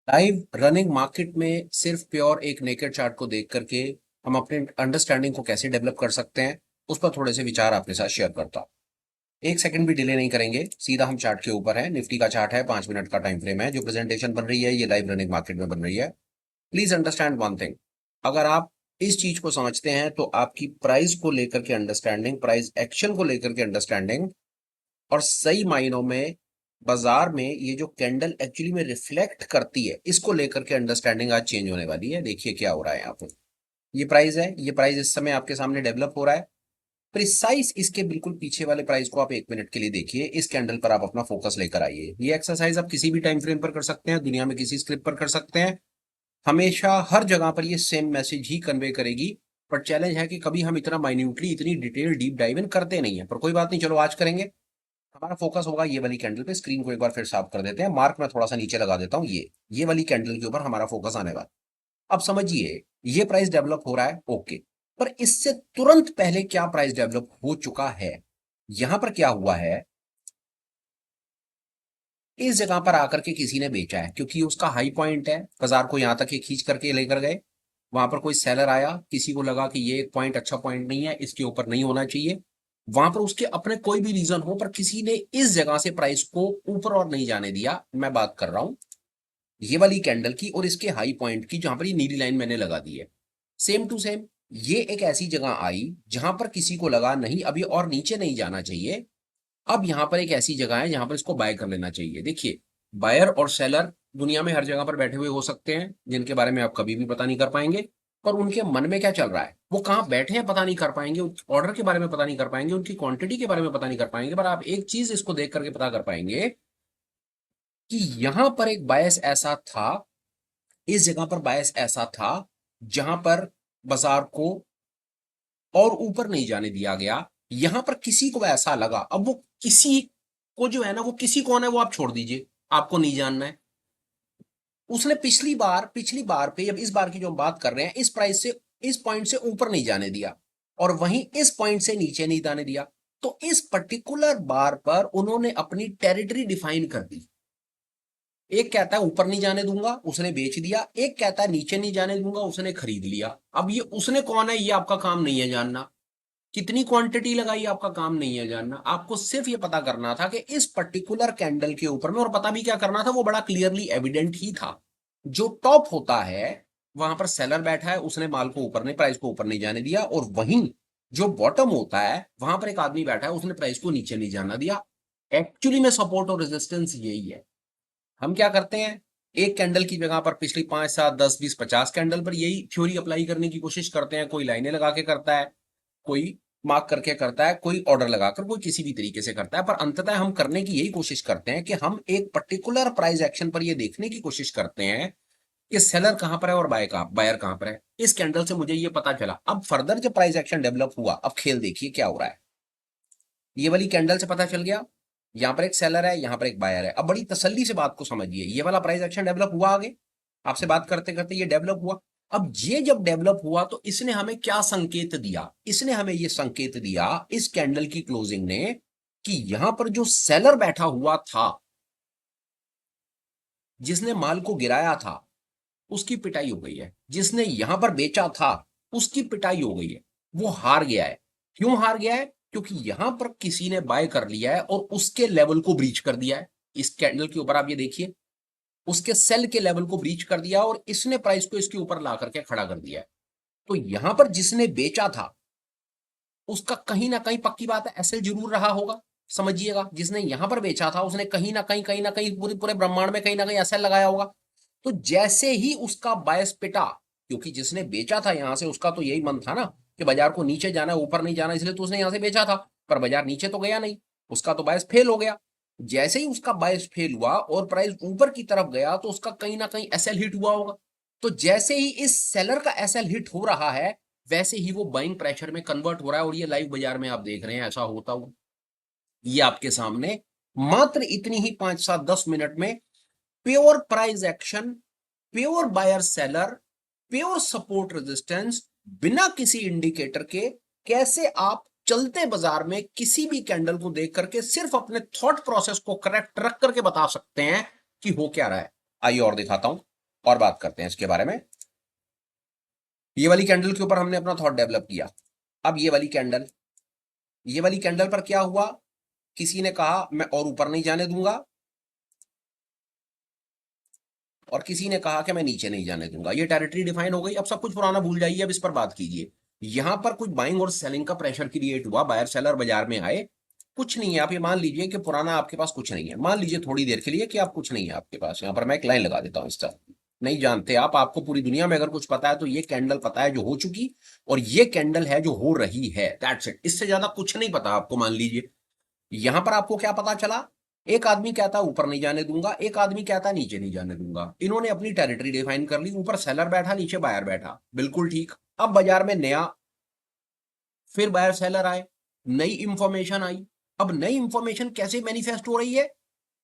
Live running market में सिर्फ pure एक नेकेड चार्ट को देख करके हम अपने अंडरस्टैंडिंग को कैसे डेवलप कर सकते हैं, उस पर थोड़े से विचार आपके साथ शेयर करता हूं। एक सेकंड भी डिले नहीं करेंगे, सीधा हम चार्ट के ऊपर है। निफ्टी का चार्ट है, 5 मिनट का टाइम फ्रेम है। जो प्रेजेंटेशन बन रही है ये लाइव रनिंग मार्केट में बन रही है। Please understand one thing. अगर आप इस चीज को समझते हैं तो आपकी प्राइस को लेकर के अंडरस्टैंडिंग, प्राइस एक्शन को लेकर के अंडरस्टैंडिंग और सही मायनों में बाजार में ये जो कैंडल एक्चुअली में रिफ्लेक्ट करती है, इसको लेकर के अंडरस्टैंडिंग आज चेंज होने वाली है। देखिए क्या हो रहा है यहाँ पे। ये प्राइस है, ये प्राइस इस समय आपके सामने डेवलप हो रहा है। प्रिसाइज इसके बिल्कुल पीछे वाले प्राइस को आप 1 मिनट के लिए देखिए। इस कैंडल पर आप अपना फोकस लेकर आइए। ये एक्सरसाइज आप किसी भी टाइम फ्रेम पर कर सकते हैं, दुनिया में किसी स्क्रिप्ट पर कर सकते हैं। हमेशा हर जगह पर ये सेम मैसेज ही कन्वे करेगी। पर चैलेंज है कि कभी हम इतना माइन्यूटली, इतनी डिटेल डीप डाइव इन करते नहीं है। पर कोई बात नहीं, चलो आज करेंगे। हमारा फोकस होगा ये वाली कैंडल पे। स्क्रीन को एक बार फिर साफ कर देते हैं। मार्क मैं थोड़ा सा नीचे लगा देता हूँ। ये वाली कैंडल के ऊपर हमारा फोकस आने वाला। अब समझिए, ये प्राइस डेवलप हो रहा है, ओके। पर इससे तुरंत पहले क्या प्राइस डेवलप हो चुका है? यहां पर क्या हुआ है, इस जगह पर आकर के किसी ने बेचा है क्योंकि उसका हाई पॉइंट है। बाजार को यहां तक ये खींच करके लेकर गए। वहां पर कोई सेलर आया, किसी को लगा कि ये एक पॉइंट अच्छा पॉइंट नहीं है, इसके ऊपर नहीं होना चाहिए। वहां पर उसके अपने कोई भी रीजन हो, पर किसी ने इस जगह से प्राइस को ऊपर और नहीं जाने दिया। मैं बात कर रहा हूं ये वाली कैंडल की और इसके हाई पॉइंट की, जहां पर ये नीली लाइन मैंने लगा दी है। सेम टू सेम ये एक ऐसी जगह आई जहां पर किसी को लगा नहीं अभी और नीचे नहीं जाना चाहिए। अब यहां पर एक ऐसी जगह है जहां पर इसको बाय कर लेना चाहिए। देखिए, बायर और सेलर दुनिया में हर जगह पर बैठे हुए हो सकते हैं, जिनके बारे में आप कभी भी पता नहीं कर पाएंगे। पर उनके मन में क्या चल रहा है, वो कहाँ बैठे हैं पता नहीं कर पाएंगे, ऑर्डर के बारे में पता नहीं कर पाएंगे, उनकी क्वांटिटी के बारे में पता नहीं कर पाएंगे। पर आप एक चीज इसको देख करके पता कर पाएंगे कि यहां पर एक बायस ऐसा था, इस जगह पर बायस ऐसा था जहां पर बाजार को और ऊपर नहीं जाने दिया गया। यहां पर किसी को ऐसा लगा, अब वो किसी को जो है ना, वो किसी कौन है वो आप छोड़ दीजिए, आपको नहीं जानना है। उसने पिछली बार पे, अब इस बार की जो हम बात कर रहे हैं, इस प्राइस से, इस पॉइंट से ऊपर नहीं जाने दिया और वहीं इस पॉइंट से नीचे नहीं जाने दिया। तो इस पर्टिकुलर बार पर उन्होंने अपनी टेरिटरी डिफाइन कर दी। एक कहता है ऊपर नहीं जाने दूंगा, उसने बेच दिया। एक कहता है नीचे नहीं जाने दूंगा, उसने खरीद लिया। अब ये उसने कौन है ये आपका काम नहीं है जानना, कितनी क्वांटिटी लगाई आपका काम नहीं है जानना। आपको सिर्फ ये पता करना था कि इस पर्टिकुलर कैंडल के ऊपर में, और पता भी क्या करना था, वो बड़ा क्लियरली एविडेंट ही था। जो टॉप होता है वहां पर सेलर बैठा है, उसने माल को ऊपर नहीं, प्राइस को ऊपर नहीं जाने दिया। और वहीं जो बॉटम होता है वहां पर एक आदमी बैठा है, उसने प्राइस को नीचे नहीं जाना दिया। एक्चुअली में सपोर्ट और रेजिस्टेंस यही है। हम क्या करते हैं, एक कैंडल की जगह पर पिछली 5 7 10 20 50 कैंडल पर यही थ्योरी अप्लाई करने की कोशिश करते हैं। कोई लाइनें लगा के करता है, कोई मार्क करके करता है, कोई ऑर्डर लगाकर, कोई किसी भी तरीके से करता है। पर अंततः हम करने की यही कोशिश करते हैं कि हम एक पर्टिकुलर प्राइस एक्शन पर ये देखने की कोशिश करते हैं कि सेलर कहां पर है और बायर कहां पर है। इस कैंडल से मुझे ये पता चला। अब फर्दर जब प्राइस एक्शन डेवलप हुआ, अब खेल देखिए क्या हो रहा है। ये वाली कैंडल से पता चल गया यहां पर एक सेलर है, यहां पर एक बायर है। अब बड़ी तसल्ली से बात को समझिए, ये वाला प्राइस एक्शन डेवलप हुआ आगे, आपसे बात करते करते ये डेवलप हुआ। अब ये जब डेवलप हुआ तो इसने हमें क्या संकेत दिया, इसने हमें ये संकेत दिया, इस कैंडल की क्लोजिंग ने, कि यहां पर जो सेलर बैठा हुआ था, जिसने माल को गिराया था, उसकी पिटाई हो गई है। जिसने यहां पर बेचा था, उसकी पिटाई हो गई है। वो हार गया है। क्यों हार गया है? क्योंकि यहां पर किसी ने बाय कर लिया है और उसके लेवल को ब्रीच कर दिया है। इस कैंडल के ऊपर आप ये देखिए, उसके सेल के लेवल को ब्रीच कर दिया और इसने प्राइस को इसके ऊपर ला करके खड़ा कर दिया है। तो यहां पर जिसने बेचा था, उसका कहीं ना कहीं, पक्की बात है, एसएल जरूर रहा होगा। समझिएगा, जिसने यहां पर बेचा था उसने कहीं ना कहीं पूरे पूरे ब्रह्मांड में कहीं ना कहीं एसएल लगाया होगा। तो जैसे ही उसका बायस पिटा, क्योंकि जिसने बेचा था यहां से, उसका तो यही मन था ना कि बाजार को नीचे जाना है, ऊपर नहीं जाना, इसलिए तो उसने यहां से बेचा था। पर बाजार नीचे तो गया नहीं, उसका तो बायस फेल हो गया। जैसे ही उसका बायस फेल हुआ और प्राइस ऊपर की तरफ गया, तो उसका कहीं ना कहीं एसएल हिट हुआ होगा। तो जैसे ही इस सेलर का एसएल हिट हो रहा है, वैसे ही वो बाइंग प्रेशर में कन्वर्ट हो रहा है। और ये लाइव बाजार में आप देख रहे हैं ऐसा होता हुआ। ये आपके सामने मात्र इतनी ही 5 7 10 मिनट में pure price action, pure buyer seller, pure support resistance, बिना किसी इंडिकेटर के, कैसे आप चलते बाजार में किसी भी कैंडल को देख करके सिर्फ अपने थॉट प्रोसेस को करेक्ट रख करके बता सकते हैं कि हो क्या रहा है। आइए और दिखाता हूं। और बात करते हैं इसके बारे में। ये वाली कैंडल के ऊपर हमने अपना थॉट डेवलप किया। अब ये वाली कैंडल पर क्या हुआ, किसी ने कहा मैं और ऊपर नहीं जाने दूंगा, और किसी ने कहा कि मैं नीचे नहीं जाने दूंगा। ये टेरिटरी डिफाइन हो गई। अब सब कुछ पुराना भूल जाइए, अब इस पर बात कीजिए। यहां पर कुछ बाइंग और सेलिंग का प्रेशर क्रिएट हुआ, बायर सेलर बाजार में आए। कुछ नहीं है, आप ये मान लीजिए कि पुराना आपके पास कुछ नहीं है, मान लीजिए थोड़ी देर के लिए कि आप कुछ नहीं है आपके पास। यहां पर मैं एक लाइन लगा देता हूं इस तरह। नहीं जानते आप, आपको पूरी दुनिया में अगर कुछ पता है तो ये कैंडल पता है जो हो चुकी, और ये कैंडल है जो हो रही है, दैट्स इट। इससे ज्यादा कुछ नहीं पता आपको। मान लीजिए यहां पर आपको क्या पता चला, एक आदमी कहता है ऊपर नहीं जाने दूंगा, एक आदमी कहता है नीचे नहीं जाने दूंगा। इन्होंने अपनी टेरिटरी डिफाइन कर ली, ऊपर सेलर बैठा नीचे बायर बैठा, बिल्कुल ठीक। अब बाजार में नया फिर बायर सेलर आए, नई इंफॉर्मेशन आई। अब नई इंफॉर्मेशन कैसे मैनिफेस्ट हो रही है,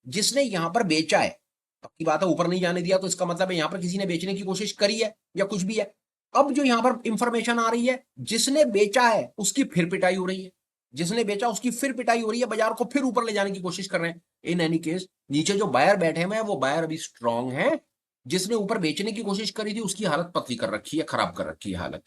जिसने यहां पर बेचा है, आपकी बात है ऊपर नहीं जाने दिया, तो इसका मतलब है यहां पर किसी ने बेचने की कोशिश करी है या कुछ भी है। अब जो यहां पर इंफॉर्मेशन आ रही है, जिसने बेचा है उसकी फिर पिटाई हो रही है, जिसने बेचा उसकी फिर पिटाई हो रही है, बाजार को फिर ऊपर ले जाने की कोशिश कर रहे हैं। इन एनी केस नीचे जो बायर बैठे हुए हैं वो बायर अभी स्ट्रांग है, जिसने ऊपर बेचने की कोशिश करी थी उसकी हालत पतली कर रखी है, खराब कर रखी है हालत।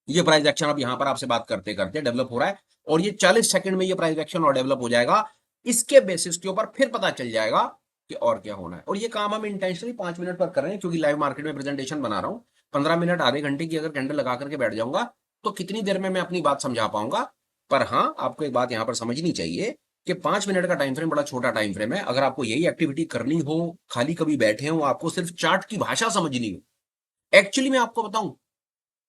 ये प्राइस एक्शन अब यहां पर आपसे बात करते करते डेवलप हो रहा है, और ये 40 सेकंड में ये प्राइस एक्शन और डेवलप हो जाएगा। इसके बेसिस के ऊपर फिर पता चल जाएगा कि और क्या होना है। और ये काम हम इंटेंशनली 5 मिनट पर कर रहे हैं, क्योंकि लाइव मार्केट में प्रेजेंटेशन बना रहा हूं। 15 मिनट आधे घंटे की अगर कैंडल लगा करके बैठ जाऊंगा तो कितनी देर में मैं अपनी बात समझा पाऊंगा। पर हाँ, आपको एक बात यहां पर समझनी चाहिए कि 5 मिनट का टाइम फ्रेम बड़ा छोटा टाइम फ्रेम है। अगर आपको यही एक्टिविटी करनी हो, खाली कभी बैठे हो, आपको सिर्फ चार्ट की भाषा समझनी हो, एक्चुअली मैं आपको बताऊं,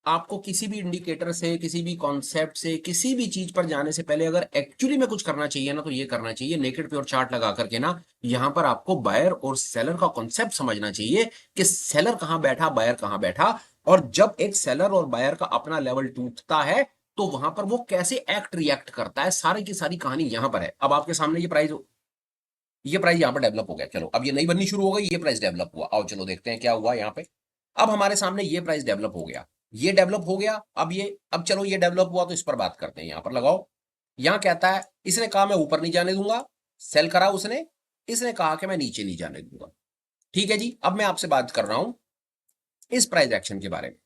आपको किसी भी इंडिकेटर से, किसी भी कॉन्सेप्ट से, किसी भी चीज पर जाने से पहले अगर एक्चुअली में कुछ करना चाहिए ना, तो ये करना चाहिए नेकेड प्योर चार्ट लगा करके ना, यहां पर आपको बायर और सेलर का कॉन्सेप्ट समझना चाहिए कि सेलर कहां बैठा, बायर कहां बैठा। और जब एक सेलर और बायर का अपना लेवल टूटता है तो वहां पर वो कैसे एक्ट रिएक्ट करता है, सारी की सारी कहानी यहां पर है। अब आपके सामने ये प्राइस यहां पर डेवलप हो गया। चलो अब ये नई बननी शुरू हो गई, ये प्राइस डेवलप हुआ। आओ चलो देखते हैं क्या हुआ यहाँ पे। अब हमारे सामने ये प्राइस डेवलप हो गया, ये डेवलप हो गया। अब चलो ये डेवलप हुआ तो इस पर बात करते हैं। यहां पर लगाओ, यहां कहता है इसने कहा मैं ऊपर नहीं जाने दूंगा, सेल करा उसने, इसने कहा कि मैं नीचे नहीं जाने दूंगा। ठीक है जी, अब मैं आपसे बात कर रहा हूं इस प्राइस एक्शन के बारे में।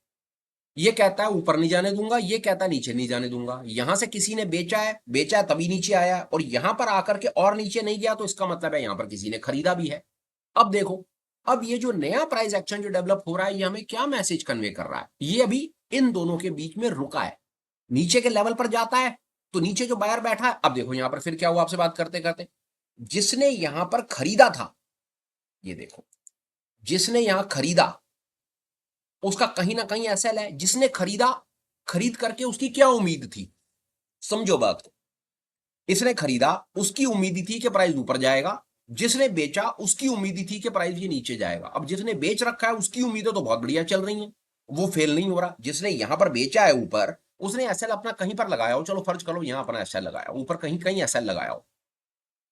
ये कहता है ऊपर नहीं जाने दूंगा, ये कहता है नीचे नहीं जाने दूंगा। यहां से किसी ने बेचा है तभी नीचे आया, और यहां पर आकर के और नीचे नहीं गया, तो इसका मतलब है यहां पर किसी ने खरीदा भी है। अब देखो, अब ये जो नया प्राइस एक्शन जो डेवलप हो रहा है, ये हमें क्या मैसेज कन्वे कर रहा है, ये अभी इन दोनों के बीच में रुका है, नीचे के लेवल पर जाता है तो नीचे जो बायर बैठा है। अब देखो यहां पर फिर क्या हुआ, आपसे बात करते करते, जिसने यहां पर खरीदा था, ये देखो, जिसने यहां खरीदा उसका कहीं ना कहीं एसएल है। जिसने खरीदा, खरीद करके उसकी क्या उम्मीद थी, समझो बात को। इसने खरीदा, उसकी उम्मीद थी कि प्राइस ऊपर जाएगा। जिसने बेचा, उसकी उम्मीद थी कि प्राइस ये नीचे जाएगा। अब जिसने बेच रखा है उसकी उम्मीदें तो बहुत बढ़िया चल रही हैं, वो फेल नहीं हो रहा। जिसने यहां पर बेचा है ऊपर, उसने एसएल अपना कहीं पर लगाया हो, चलो फर्ज करो यहां अपना एसएल लगाया, ऊपर कहीं कहीं एसएल लगाया हो,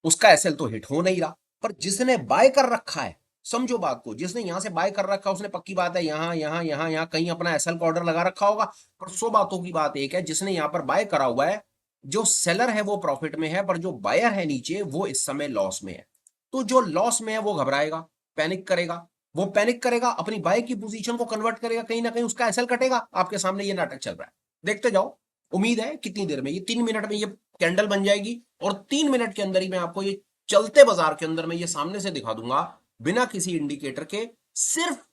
उसका एसएल तो हिट हो नहीं रहा। पर जिसने बाय कर रखा है, समझो बात को, जिसने यहां से बाय कर रखा है उसने पक्की बात है यहां यहां यहां यहां कहीं अपना एसएल का ऑर्डर लगा रखा होगा। पर 100 बातों की बात एक है, जिसने यहां पर बाय करा हुआ है, जो सेलर है वो प्रॉफिट में है, पर जो बायर है नीचे वो इस समय लॉस में है। तो जो लॉस में है वो घबराएगा, पैनिक करेगा। वो पैनिक करेगा, अपनी बाय की पोजीशन को कन्वर्ट करेगा, कहीं ना कहीं उसका एसएल कटेगा। आपके सामने ये नाटक चल रहा है, देखते जाओ। उम्मीद है कितनी देर में, ये 3 मिनट में ये कैंडल बन जाएगी, और 3 मिनट के अंदर ही मैं आपको ये चलते बाजार के अंदर में ये सामने से दिखा दूंगा, बिना किसी इंडिकेटर के, सिर्फ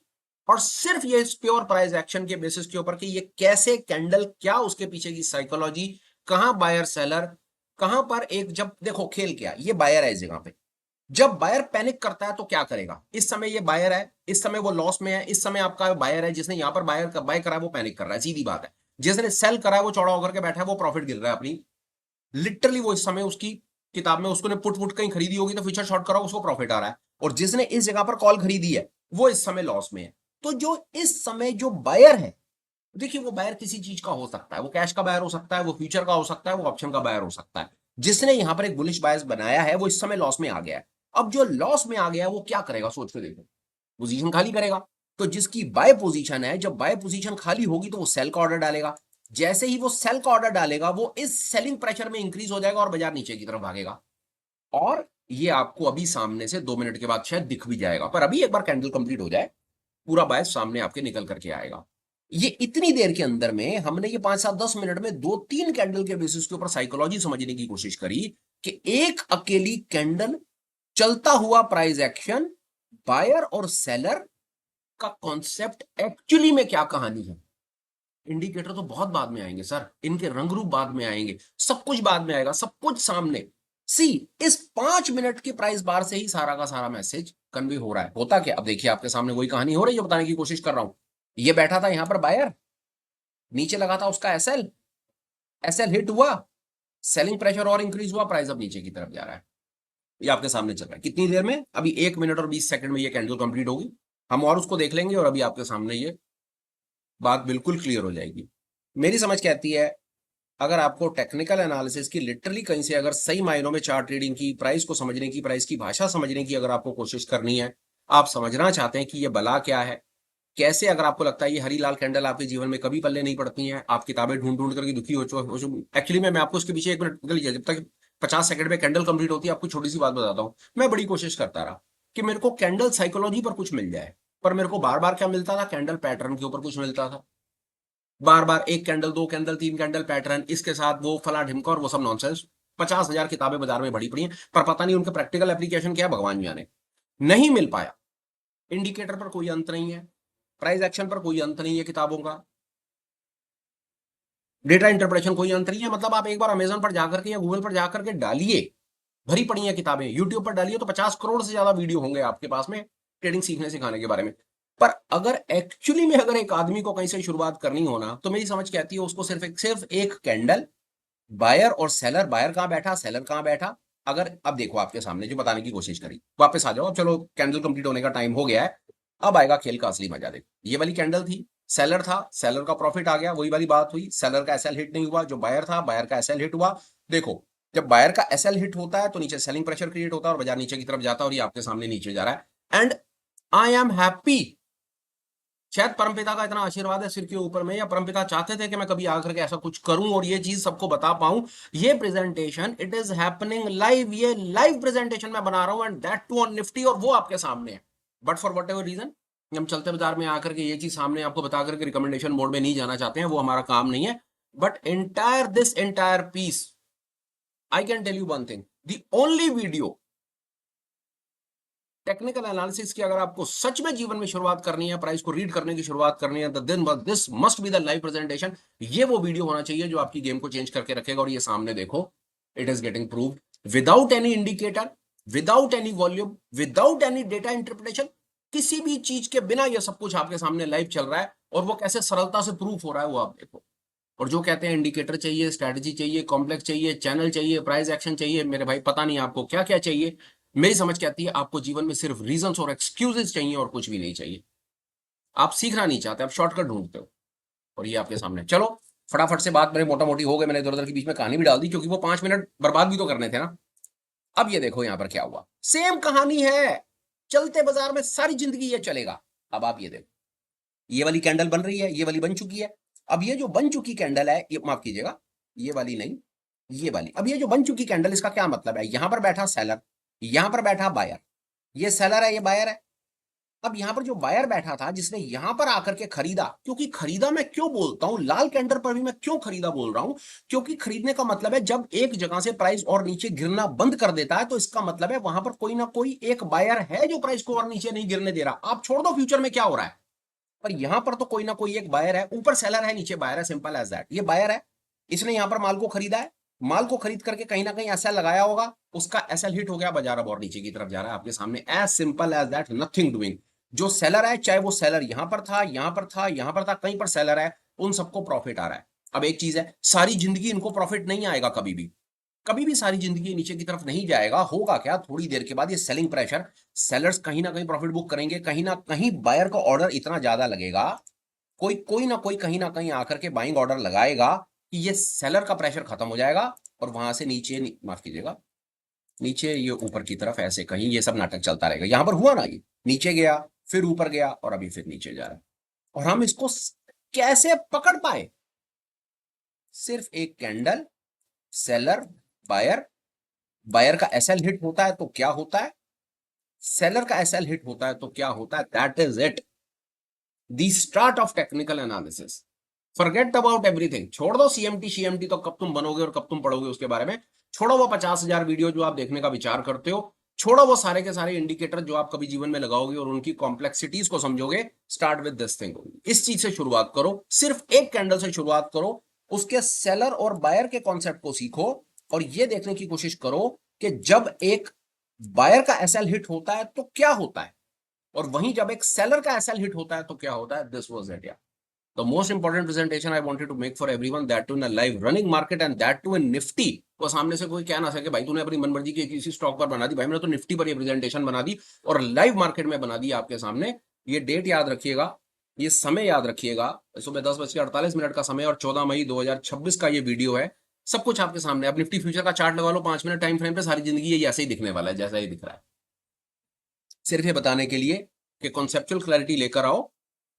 और सिर्फ ये प्योर प्राइस एक्शन के बेसिस के ऊपर कि ये कैसे कैंडल, क्या उसके पीछे की साइकोलॉजी, कहां बायर सेलर, कहां पर एक, जब देखो खेल क्या, ये बायर है इस जगह पे। जब बायर पैनिक करता है तो क्या करेगा, इस समय ये बायर है, इस समय वो लॉस में है, इस समय आपका बायर है, जिसने यहां पर बायर का बाय करा है वो पैनिक कर रहा है, सीधी बात है। जिसने सेल करा है वो चौड़ा होकर के बैठा है, वो प्रॉफिट गिर रहा है अपनी, लिटरली वो इस समय उसकी किताब में उसको ने पुट पुट कहीं खरीदी होगी तो फ्यूचर शॉर्ट करा, उसको प्रॉफिट आ रहा है। और जिसने इस जगह पर कॉल खरीदी है वो इस समय लॉस में है। तो जो इस समय जो बायर है, देखिए वो बायर किसी चीज का हो सकता है, वो कैश का बायर हो सकता है, वो फ्यूचर का हो सकता है, वो ऑप्शन का बायर हो सकता है। जिसने यहां पर एक बुलिश बायस बनाया है वो इस समय लॉस में आ गया है। अब जो लॉस में आ गया है वो क्या करेगा, सोच के देखो, पोजीशन खाली करेगा। तो जिसकी बाय पोजीशन है, जब बाय पोजीशन खाली होगी तो वो सेल का ऑर्डर डालेगा। जैसे ही वो सेल का ऑर्डर डालेगा, वो इस सेलिंग प्रेशर में इंक्रीज हो जाएगा और बाजार नीचे की तरफ भागेगा। और ये आपको अभी सामने से 2 मिनट के बाद शायद दिख भी जाएगा, पर अभी एक बार कैंडल कंप्लीट हो जाए पूरा बायस सामने आपके निकल करके आएगा। ये इतनी देर के अंदर में हमने ये 5 7 10 मिनट में 2 3 कैंडल के बेसिस के ऊपर साइकोलॉजी समझने की कोशिश करी कि एक अकेली कैंडल, चलता हुआ प्राइस एक्शन, बायर और सेलर का कॉन्सेप्ट एक्चुअली में क्या कहानी है। इंडिकेटर तो बहुत बाद में आएंगे सर, इनके रंग रूप बाद में आएंगे, सब कुछ बाद में आएगा, सब कुछ सामने। सी, इस 5 मिनट की प्राइस बार से ही सारा का सारा मैसेज कन्वे हो रहा है। होता क्या, अब देखिए आपके सामने वही कहानी हो रही है, बताने की कोशिश कर रहा हूं। ये बैठा था यहां पर बायर, नीचे लगा था उसका एसएल, एसएल हिट हुआ, सेलिंग प्रेशर और इंक्रीज हुआ, प्राइस अब नीचे की तरफ जा रहा है। ये आपके सामने चल रहा है। कितनी देर में, अभी 1 मिनट और 20 सेकंड में ये कैंडल कंप्लीट होगी, हम और उसको देख लेंगे और अभी आपके सामने ये बात बिल्कुल क्लियर हो जाएगी। मेरी समझ कहती है, अगर आपको टेक्निकल एनालिसिस की लिटरली कहीं से अगर सही मायनों में चार्ट ट्रेडिंग की, प्राइस को समझने की, प्राइस की भाषा समझने की अगर आपको कोशिश करनी है, आप समझना चाहते हैं कि ये बला क्या है, कैसे, अगर आपको लगता है ये हरी लाल कैंडल आपके जीवन में कभी पल्ले नहीं पड़ती हैं, आप किताबें ढूंढ ढूंढ करके दुखी हो चुके। एक्चुअली मैं आपको उसके पीछे 1 मिनट निकल लीजिए, जब तक 50 सेकंड में कैंडल कंप्लीट होती है, आपको छोटी सी बात बताता हूँ। मैं बड़ी कोशिश करता रहा कि मेरे को कैंडल साइकोलॉजी पर कुछ मिल जाए, पर मेरे को बार बार क्या मिलता था, कैंडल पैटर्न के ऊपर कुछ मिलता था। बार बार 1 कैंडल, 2 कैंडल, 3 कैंडल पैटर्न, इसके साथ वो फला ढिमका और वो सब नॉनसेंस। 50,000 किताबें बाजार में भरी पड़ी हैं, पर पता नहीं उनके प्रैक्टिकल एप्लीकेशन क्या है, भगवान जाने। नहीं मिल पाया। इंडिकेटर पर कोई अंत नहीं है, प्राइस एक्शन पर कोई अंत नहीं है किताबों का, डेटा इंटरप्रेशन कोई अंत नहीं है। मतलब आप एक बार अमेजन पर जाकर के या गूगल पर जाकर के डालिए, भरी पड़ी हैं किताबें, यूट्यूब पर डालिए तो 50 करोड़ से ज्यादा वीडियो होंगे आपके पास में ट्रेडिंग सीखने सिखाने के बारे में। पर अगर एक्चुअली में अगर एक आदमी को कहीं से शुरुआत करनी हो ना, तो मेरी समझ कहती है उसको सिर्फ एक कैंडल, बायर और सेलर, बायर कहां बैठा, सेलर कहां बैठा। अगर अब देखो आपके सामने जो बताने की कोशिश करी, वापस आ जाओ, अब चलो कैंडल कंप्लीट होने का टाइम हो गया है, अब आएगा खेल का असली मजा। देखो ये वाली कैंडल थी, सेलर था, सेलर का प्रॉफिट आ गया, वही वाली बात हुई, सेलर का एसएल हिट नहीं हुआ, जो बायर था बायर का एसएल हिट हुआ। देखो, जब बायर का एसएल हिट होता है तो नीचे सेलिंग प्रेशर क्रिएट होता है और बाजार नीचे की तरफ जाता है, और ये आपके सामने नीचे जा रहा है। एंड आई एम हैप्पी, शायद परमपिता का इतना आशीर्वाद है सिर के ऊपर में, या परमपिता चाहते थे कि मैं कभी आकर के ऐसा कुछ करूं और ये चीज सबको बता पाऊं। ये presentation it is happening live, ये लाइव प्रेजेंटेशन मैं बना रहा हूं, and that too on Nifty, और वो आपके सामने है। But for whatever reason, हम चलते बाजार में आकर के ये चीज सामने आपको बता करके रिकमेंडेशन मोड में नहीं जाना चाहते हैं, वो हमारा काम नहीं है। But entire this entire piece, I can tell you one thing, the only video technical analysis की अगर आपको सच में जीवन में शुरुआत करनी है, प्राइस को रीड करने की शुरुआत करनी है, then this must be the live presentation. ये वो वीडियो होना चाहिए जो आपकी गेम को चेंज करके रखेगा। और ये सामने देखो, it is getting proved without any indicator, without any volume, without any data interpretation, किसी भी चीज के बिना ये सब कुछ आपके सामने लाइव चल रहा है। और वो कैसे सरलता से प्रूफ हो रहा है वो आप देखो। और जो कहते हैं इंडिकेटर चाहिए, स्ट्रैटेजी चाहिए, कॉम्प्लेक्स चाहिए, चैनल चाहिए, प्राइस एक्शन चाहिए, मेरे भाई पता नहीं आपको क्या क्या चाहिए। मेरी समझ कहती है आपको जीवन में सिर्फ रीजंस और एक्सक्यूजेस चाहिए और कुछ भी नहीं चाहिए। आप सीखना नहीं चाहते, आप शॉर्टकट ढूंढते हो। और ये आपके सामने, चलो फटाफट से बात मेरे मोटा मोटी हो गई, मैंने इधर उधर के बीच में कहानी भी डाल दी, क्योंकि वो 5 मिनट बर्बाद भी तो करने थे ना। अब ये देखो यहां पर क्या हुआ, सेम कहानी है, चलते बाजार में सारी जिंदगी ये चलेगा। अब आप ये देखो, ये वाली कैंडल बन रही है, ये वाली बन चुकी है। अब ये जो बन चुकी कैंडल है, ये माफ कीजिएगा, ये वाली नहीं, ये वाली। अब ये जो बन चुकी कैंडल, इसका क्या मतलब है, यहां पर बैठा सेलर, यहां पर बैठा बायर, ये सेलर है, ये बायर है। अब यहां पर जो बायर बैठा था, जिसने यहां पर आकर के खरीदा, क्योंकि खरीदा मैं क्यों बोलता हूं, लाल कैंडल पर भी मैं क्यों खरीदा बोल रहा हूं, क्योंकि खरीदने का मतलब है जब एक जगह से प्राइस और नीचे गिरना बंद कर देता है, तो इसका मतलब है वहां पर कोई ना कोई एक बायर है जो प्राइस को और नीचे नहीं गिरने दे रहा। आप छोड़ दो फ्यूचर में क्या हो रहा है, पर यहां पर तो कोई ना कोई एक बायर है, ऊपर सेलर है, नीचे बायर है, सिंपल एज दैट। ये बायर है, इसने यहां पर माल को खरीदा है, माल को खरीद करके कहीं ना कहीं एसएल लगाया होगा, उसका एसएल हिट हो गया, बाजार अब और नीचे की तरफ जा रहा है आपके सामने, as simple as that, nothing doing. जो सेलर है, चाहे वो सेलर यहां पर था, यहां पर था, यहां पर था, कहीं पर सेलर है, उन सबको प्रॉफिट आ रहा है। अब एक चीज है, सारी जिंदगी इनको प्रॉफिट नहीं आएगा कभी भी, कभी भी सारी जिंदगी नीचे की तरफ नहीं जाएगा। होगा क्या, थोड़ी देर के बाद ये सेलिंग प्रेशर, सेलर्स कहीं ना कहीं प्रॉफिट बुक करेंगे, कहीं ना कहीं बायर का ऑर्डर इतना ज्यादा लगेगा, कोई कोई ना कोई कहीं ना कहीं आकर के बाइंग ऑर्डर लगाएगा कि ये सेलर का प्रेशर खत्म हो जाएगा, और वहां से नीचे माफ कीजिएगा, नीचे ये ऊपर की तरफ ऐसे कहीं ये सब नाटक चलता रहेगा। यहां पर हुआ ना, ये नीचे गया, फिर ऊपर गया, और अभी फिर नीचे जा रहा है। और हम इसको कैसे पकड़ पाए, सिर्फ एक कैंडल, सेलर, बायर, बायर का एसएल हिट होता है तो क्या होता है, सेलर का एसएल हिट होता है तो क्या होता है, that is it. The start of technical analysis. Forget about everything, छोड़ दो सीएमटी तो कब तुम बनोगे और कब तुम पढ़ोगे उसके बारे में। छोड़ो वो 50,000 वीडियो जो आप देखने का विचार करते हो, छोड़ो वो सारे के सारे इंडिकेटर जो आप कभी जीवन में लगाओगे और उनकी कॉम्प्लेक्सिटीज को समझोगे। स्टार्ट विद दिस थिंग, इस चीज से शुरुआत करो, सिर्फ एक कैंडल से शुरुआत करो, उसके सेलर और बायर के कॉन्सेप्ट को सीखो और ये देखने की कोशिश करो कि जब एक बायर का एसएल हिट होता है तो क्या होता है, और वहीं जब एक सेलर का एसएल हिट होता है तो क्या होता है। This was it. The most important presentation I wanted to make for everyone, that too in a live running market and that too in Nifty। वो सामने से कोई कह ना सके भाई तूने अपनी मनमर्जी की किसी स्टॉक पर बना दी, भाई मैंने तो निफ्टी पर ये प्रेजेंटेशन बना दी और लाइव मार्केट में बना दी आपके सामने। ये डेट याद रखिएगा, ये समय याद रखिएगा, सुबह 10:48 का समय और 14 मई 2026 का ये वीडियो है। सब कुछ आपके सामने। आप निफ्टी फ्यूचर का चार्ट लगा लो 5 मिनट टाइम फ्रेम पे, सारी जिंदगी ये ऐसे ही दिखने वाला है जैसा ही दिख रहा है। सिर्फ ये बताने के लिए कि कॉन्सेप्चुअल क्लैरिटी लेकर आओ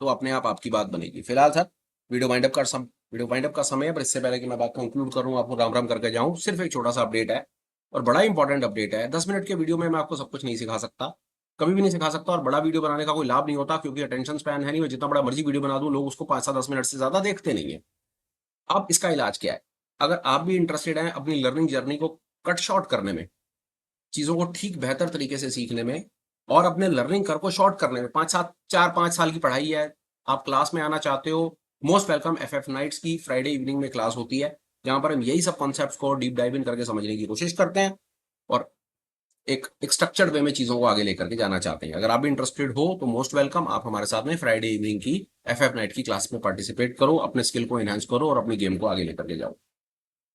तो अपने आप आपकी बात बनेगी। फिलहाल सर वीडियो वाइंड अप का समय है, पर इससे पहले कि मैं बात कंक्लूड करूं, आपको राम राम करके जाऊं, सिर्फ एक छोटा सा अपडेट है और बड़ा इंपॉर्टेंट अपडेट है। 10 मिनट के वीडियो में मैं आपको सब कुछ नहीं सिखा सकता, कभी भी नहीं सिखा सकता, और बड़ा वीडियो बनाने का कोई लाभ नहीं होता क्योंकि अटेंशन स्पैन है नहीं। मैं जितना बड़ा मर्जी वीडियो बना दूं, लोग उसको 5 से 10 मिनट से ज्यादा देखते नहीं है। अब इसका इलाज क्या है? अगर आप भी इंटरेस्टेड हैं अपनी लर्निंग जर्नी को कट शॉर्ट करने में, चीजों को ठीक बेहतर तरीके से सीखने में और अपने लर्निंग कर्व को शॉर्ट करने में, 4-5 साल की पढ़ाई है, आप क्लास में आना चाहते हो, मोस्ट वेलकम। एफएफ नाइट्स की फ्राइडे इवनिंग में क्लास होती है जहां पर हम यही सब कॉन्सेप्ट्स को डीप डाइव इन करके समझने की कोशिश करते हैं और एक स्ट्रक्चर्ड वे में चीजों को आगे लेकर के जाना चाहते हैं। अगर आप भी इंटरेस्टेड हो तो मोस्ट वेलकम, आप हमारे साथ में फ्राइडे इवनिंग की एफएफ नाइट की क्लास में पार्टिसिपेट करो, अपने स्किल को एनहांस करो और अपनी गेम को आगे लेकर के जाओ।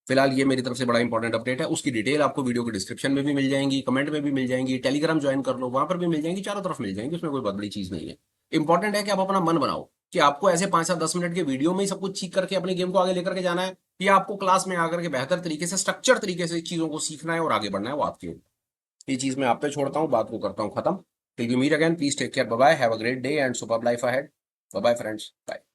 फिलहाल ये मेरी तरफ से बड़ा इंपॉर्टेंट अपडेट है, उसकी डिटेल आपको वीडियो के डिस्क्रिप्शन में भी मिल जाएंगी, कमेंट में भी मिल जाएंगी, टेलीग्राम ज्वाइन कर लो, वहां पर भी मिल जाएंगी, चारों तरफ मिल जाएंगी, उसमें कोई बहुत बड़ी चीज नहीं है। इंपॉर्टेंट है कि आप अपना मन बनाओ कि आपको ऐसे 5 से 10 मिनट के वीडियो में ही सब कुछ सीख करके अपने गेम को आगे लेकर के जाना है, या आपको क्लास में आकर के बेहतर तरीके से स्ट्रक्चर तरीके से चीजों को सीखना है और आगे बढ़ना है, वो आपकी ये चीज मैं आप पे छोड़ता हूँ, बात को करता हूँ खत्म। Till we meet again, please take care, bye bye, have a great day and superb life ahead. Bye bye friends, bye.